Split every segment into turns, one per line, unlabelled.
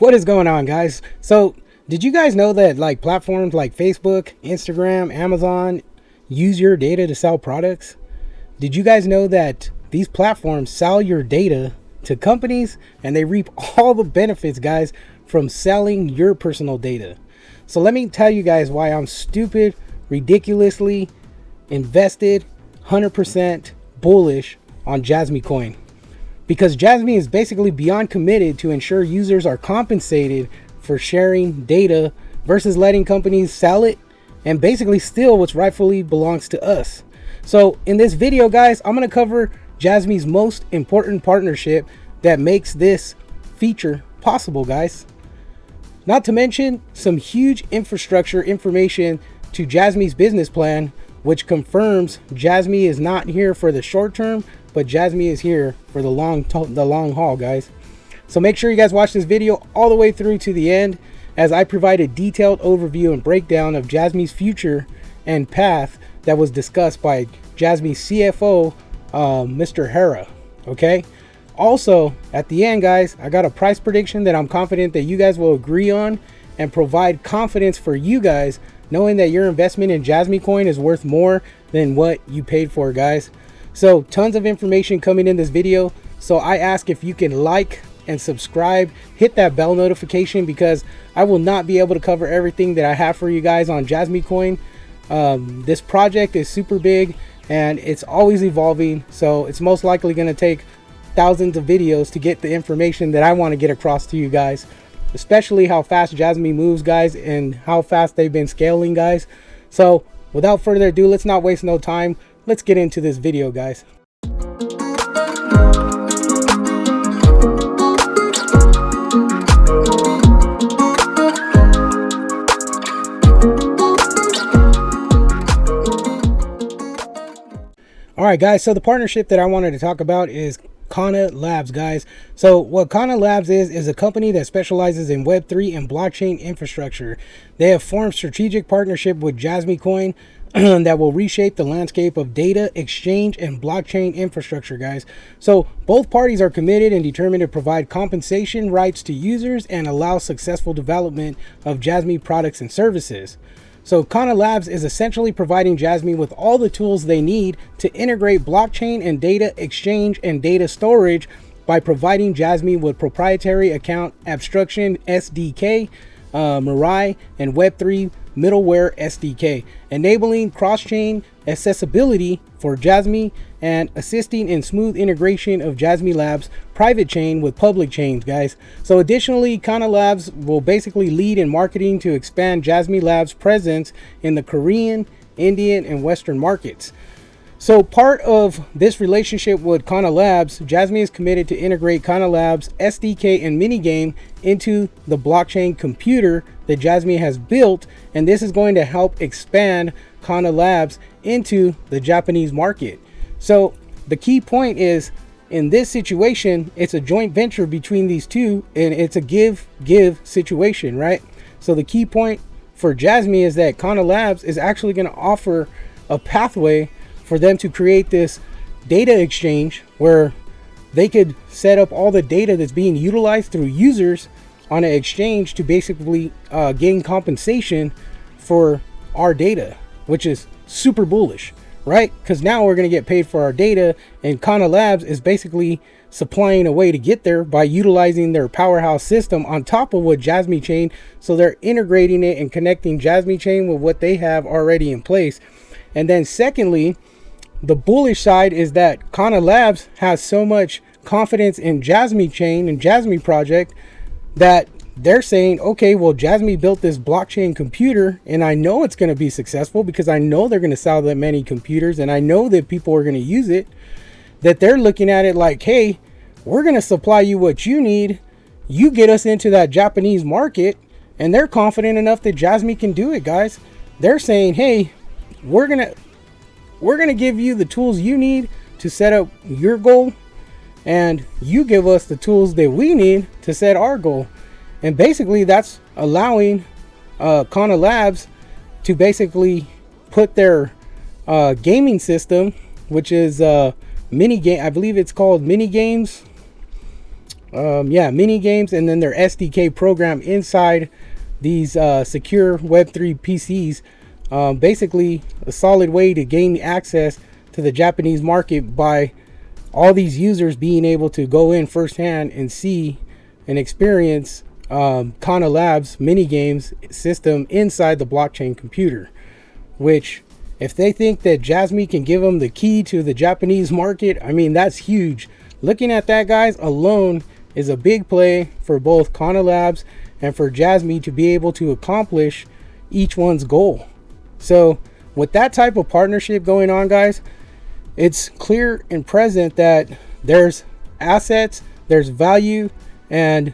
What is going on, guys? So did you guys know that like platforms like Facebook, Instagram, Amazon use your data to sell products? Did you guys know that these platforms sell your data to companies and they reap all the benefits, guys, from selling your personal data? So let me tell you guys why I'm stupid, ridiculously invested, 100% bullish on Jasmy coin. Because Jasmy is basically beyond committed to ensure users are compensated for sharing data versus letting companies sell it and basically steal what's rightfully belongs to us. So in this video, guys, I'm going to cover Jasmy's most important partnership that makes this feature possible, guys. Not to mention some huge infrastructure information to Jasmy's business plan, which confirms Jasmy is not here for the short term, but Jasmy is here for the long haul, guys. So make sure you guys watch this video all the way through to the end, as I provide a detailed overview and breakdown of Jasmy's future and path that was discussed by Jasmy's CFO, Mr. Hera. Okay. Also, at the end, guys, I got a price prediction that I'm confident that you guys will agree on and provide confidence for you guys, knowing that your investment in Jasmy coin is worth more than what you paid for, guys. So tons of information coming in this video. So I ask if you can like and subscribe, hit that bell notification, because I will not be able to cover everything that I have for you guys on Jasmy coin. This project is super big and it's always evolving. So it's most likely going to take thousands of videos to get the information that I want to get across to you guys, especially how fast Jasmy moves, guys, and how fast they've been scaling, guys. So without further ado, let's not waste no time. Let's get into this video, guys. All right, guys, so the partnership that I wanted to talk about is KOL Labs, guys. So what KOL Labs is a company that specializes in Web3 and blockchain infrastructure. They have formed strategic partnership with Jasmy coin that will reshape the landscape of data exchange and blockchain infrastructure, guys. So both parties are committed and determined to provide compensation rights to users and allow successful development of Jasmy products and services. So KOL Labs is essentially providing Jasmy with all the tools they need to integrate blockchain and data exchange and data storage by providing Jasmy with proprietary account abstraction SDK, Mirai, and Web3 middleware SDK, enabling cross-chain accessibility for Jasmy and assisting in smooth integration of Jasmy Labs private chain with public chains, guys. So additionally, KOL Labs will basically lead in marketing to expand Jasmy Labs presence in the Korean, Indian, and Western markets. So part of this relationship with KOL Labs, Jasmy is committed to integrate KOL Labs SDK and minigame into the blockchain computer that Jasmy has built, and this is going to help expand KOL Labs into the Japanese market. So the key point is, in this situation, it's a joint venture between these two, and it's a give situation, right? So the key point for Jasmy is that KOL Labs is actually going to offer a pathway for them to create this data exchange where they could set up all the data that's being utilized through users on an exchange to basically gain compensation for our data, which is super bullish, right? Because now we're going to get paid for our data, and KOL Labs is basically supplying a way to get there by utilizing their powerhouse system on top of what Jasmy chain. So they're integrating it and connecting Jasmy chain with what they have already in place. And then secondly, the bullish side is that KOL Labs has so much confidence in Jasmy chain and Jasmy project that they're saying, okay, well, Jasmy built this blockchain computer and I know it's going to be successful because I know they're going to sell that many computers and I know that people are going to use it, that they're looking at it like, hey, we're going to supply you what you need. You get us into that Japanese market, and they're confident enough that Jasmy can do it, guys. They're saying, hey, we're going to give you the tools you need to set up your goal, and you give us the tools that we need to set our goal. And basically that's allowing KOL Labs to basically put their gaming system, which is mini game, I believe it's called mini games, mini games, and then their SDK program inside these secure Web3 PCs. Basically, a solid way to gain access to the Japanese market by all these users being able to go in firsthand and see and experience KOL Labs mini games system inside the blockchain computer. Which, if they think that Jasmy can give them the key to the Japanese market, I mean, that's huge. Looking at that, guys, alone is a big play for both KOL Labs and for Jasmy to be able to accomplish each one's goal. So with that type of partnership going on, guys, it's clear and present that there's assets, there's value, and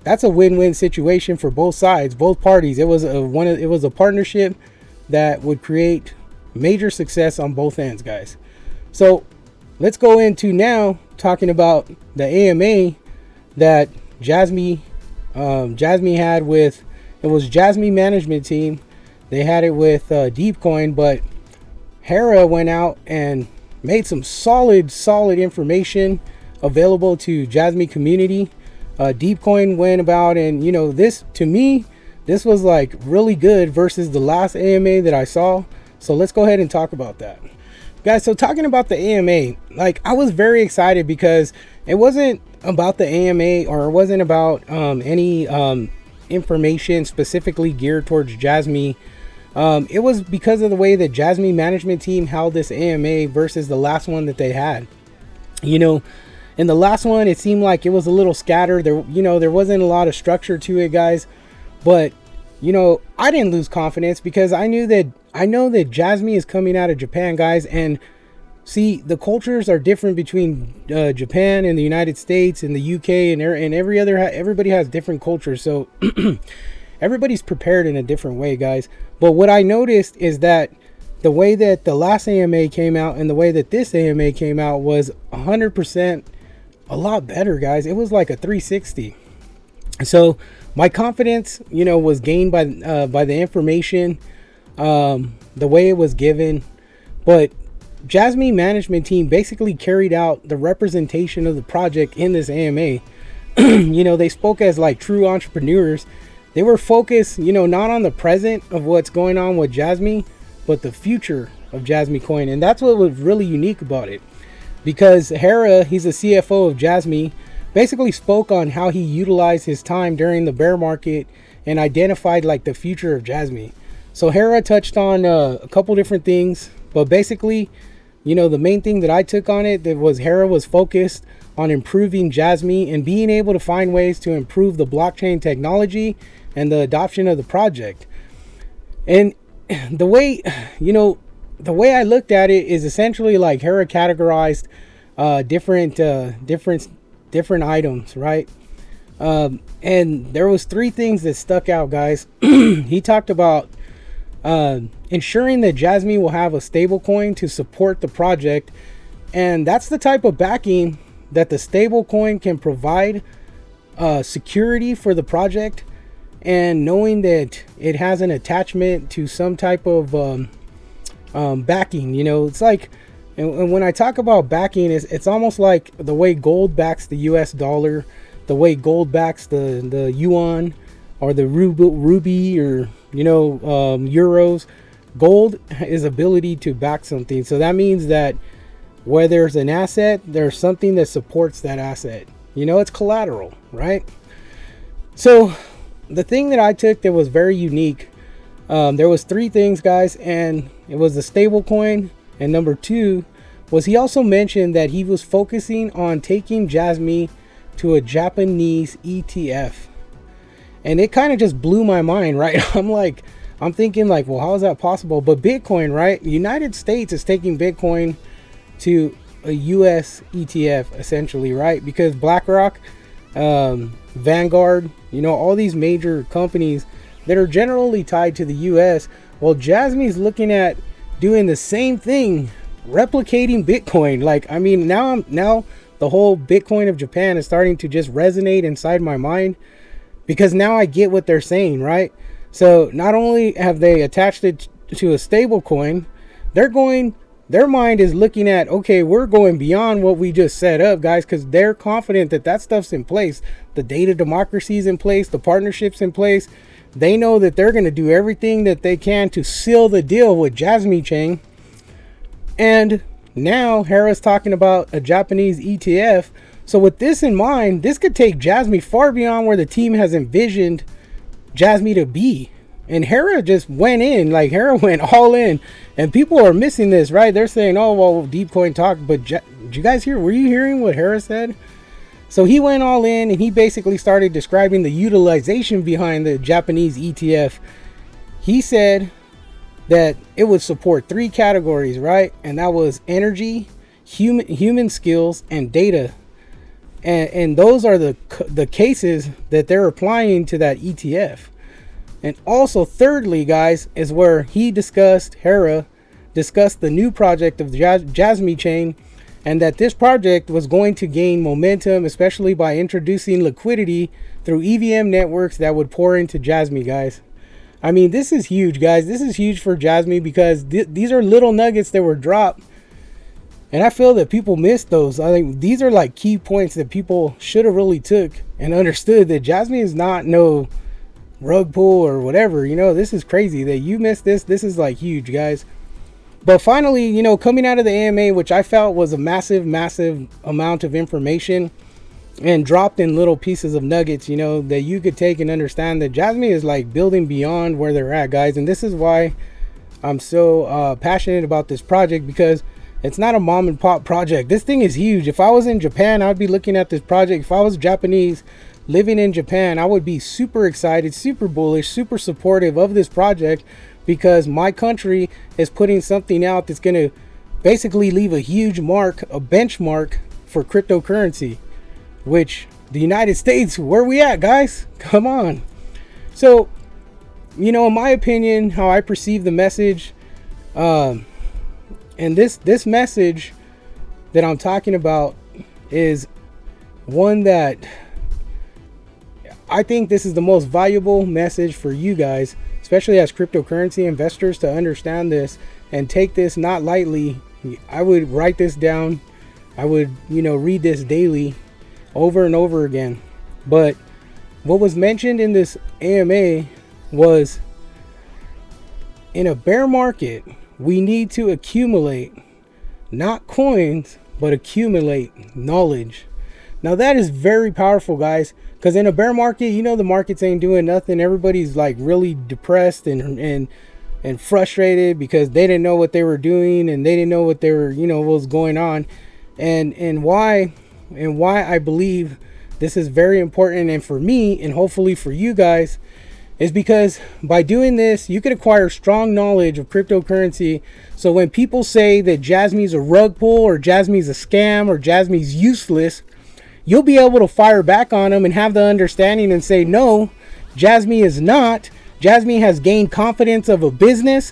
that's a win-win situation for both sides, both parties. It was a partnership that would create major success on both ends, guys. So let's go into now talking about the AMA that Jasmy had with, it was Jasmy management team. They had it with Deepcoin, but Hera went out and made some solid information available to Jasmy community. Deepcoin went about, and this, to me, this was like really good versus the last AMA that I saw. So let's go ahead and talk about that, guys. So talking about the AMA, like, I was very excited because it wasn't about the AMA, or it wasn't about any information specifically geared towards Jasmy. It was because of the way that Jasmy management team held this AMA versus the last one that they had. In the last one, it seemed like it was a little scattered. There wasn't a lot of structure to it, guys. But I didn't lose confidence because I know that Jasmy is coming out of Japan, guys. And see, the cultures are different between Japan and the United States and the UK and everybody has different cultures. So everybody's prepared in a different way, guys. But what I noticed is that the way that the last AMA came out and the way that this AMA came out was 100% a lot better, guys. It was like a 360. So my confidence, was gained by the information, the way it was given. But Jasmy management team basically carried out the representation of the project in this AMA. They spoke as like true entrepreneurs. They were focused, not on the present of what's going on with Jasmy, but the future of Jasmy Coin. And that's what was really unique about it. Because Hera, he's the CFO of Jasmy, basically spoke on how he utilized his time during the bear market and identified like the future of Jasmy. So Hera touched on a couple different things, but basically, the main thing that I took on it, that was Hera was focused on improving Jasmy and being able to find ways to improve the blockchain technology and the adoption of the project. And the way I looked at it is essentially like Hera categorized different items, right? And there was 3 things that stuck out, guys. He talked about ensuring that Jasmy will have a stable coin to support the project, and that's the type of backing that the stable coin can provide, security for the project, and knowing that it has an attachment to some type of backing. It's like, and when I talk about backing, it's almost like the way gold backs the US dollar, the way gold backs the yuan or the ruby or euros. Gold is ability to back something. So that means that where there's an asset, there's something that supports that asset. It's collateral, right? So the thing that I took that was very unique, there was 3 things, guys, and it was the stable coin, and number 2 was he also mentioned that he was focusing on taking Jasmy to a Japanese ETF. And it kind of just blew my mind, right? I'm thinking like, well, how is that possible? But Bitcoin, right? The United States is taking Bitcoin to a US ETF essentially, right? Because BlackRock, Vanguard, all these major companies that are generally tied to the US. Well, Jasmy's looking at doing the same thing, replicating Bitcoin. Now the whole Bitcoin of Japan is starting to just resonate inside my mind, because now I get what they're saying, right? So not only have they attached it to a stable coin, they're their mind is looking at, okay, we're going beyond what we just set up, guys, because they're confident that that stuff's in place. The data democracy is in place, the partnerships in place. They know that they're going to do everything that they can to seal the deal with Jasmy chain. And now Hera's talking about a Japanese ETF. So with this in mind, this could take Jasmy far beyond where the team has envisioned Jasmy to be. And Hera just went in, like Hera went all in, and people are missing this, right? They're saying, oh, well, Deep Coin talk, but did you guys hear, were you hearing what Hera said? So he went all in, and he basically started describing the utilization behind the Japanese ETF. He said that it would support 3 categories, right? And that was energy, human skills, and data. And those are the cases that they're applying to that ETF. And also, thirdly, guys, is where Hera discussed the new project of the Jasmy chain, and that this project was going to gain momentum, especially by introducing liquidity through EVM networks that would pour into Jasmy, guys. I mean, this is huge, guys. This is huge for Jasmy because these are little nuggets that were dropped. And I feel that people missed those. I think these are like key points that people should have really took and understood that Jasmy is not no rug pull or whatever. You know, this is crazy that you missed this. This is like huge, guys. But finally, you know, coming out of the AMA, which I felt was a massive amount of information and dropped in little pieces of nuggets, you know, that you could take and understand that Jasmy is like building beyond where they're at, guys. And this is why I'm so passionate about this project, because it's not a mom and pop project. This thing is huge. If I was in Japan, I'd be looking at this project. If I was Japanese living in Japan, I would be super excited, super bullish, super supportive of this project, because my country is putting something out that's going to basically leave a huge mark, a benchmark for cryptocurrency, which the United States, where we at, guys? Come on. So, you know, in my opinion, how I perceive the message, and this message that I'm talking about is one that I think this is the most valuable message for you guys, especially as cryptocurrency investors, to understand this and take this not lightly. I would write this down. I would, you know, read this daily over and over again. But what was mentioned in this AMA was, in a bear market, we need to accumulate not coins, but accumulate knowledge. Now that is very powerful, guys, because in a bear market, you know, the markets ain't doing nothing. Everybody's like really depressed and frustrated because they didn't know what they were doing, and they didn't know what they were, you know, what was going on. And why I believe this is very important, and for me, and hopefully for you guys, is because by doing this, you can acquire strong knowledge of cryptocurrency. So when people say that Jasmy's a rug pull, or Jasmy's a scam, or Jasmy's useless, you'll be able to fire back on them and have the understanding and say, no, Jasmy is not. Jasmy has gained confidence of a business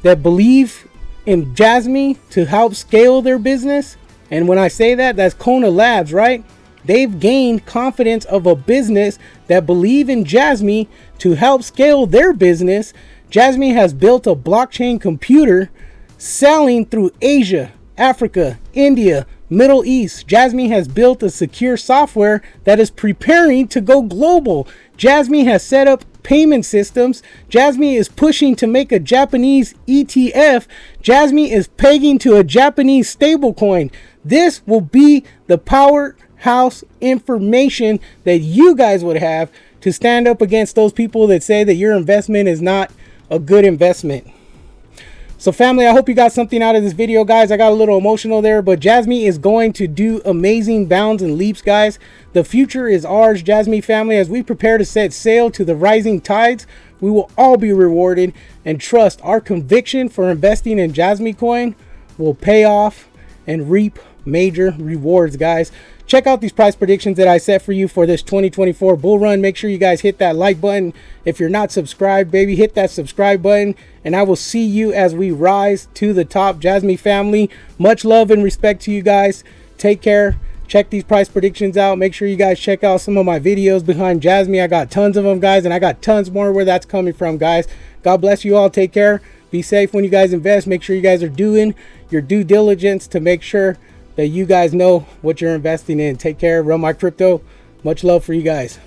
that believe in Jasmy to help scale their business. And when I say that, that's KOL Labs, right? They've gained confidence of a business that believe in Jasmy to help scale their business. Jasmy has built a blockchain computer selling through Asia, Africa, India, Middle East. Jasmy has built a secure software that is preparing to go global. Jasmy has set up payment systems. Jasmy is pushing to make a Japanese ETF. Jasmy is pegging to a Japanese stablecoin. This will be the powerhouse information that you guys would have to stand up against those people that say that your investment is not a good investment. So family, I hope you got something out of this video, guys. I got a little emotional there, but Jasmy is going to do amazing bounds and leaps, guys. The future is ours, Jasmy family. As we prepare to set sail to the rising tides, we will all be rewarded, and trust our conviction for investing in Jasmy coin will pay off and reap major rewards, guys. Check out these price predictions that I set for you for this 2024 bull run. Make sure you guys hit that like button. If you're not subscribed, baby, hit that subscribe button, and I will see you as we rise to the top, Jasmy family. Much love and respect to you guys. Take care. Check these price predictions out. Make sure you guys check out some of my videos behind Jasmy. I got tons of them, guys, and I got tons more where that's coming from, guys. God bless you all. Take care. Be safe when you guys invest. Make sure you guys are doing your due diligence to make sure that you guys know what you're investing in. Take care. Run My Crypto. Much love for you guys.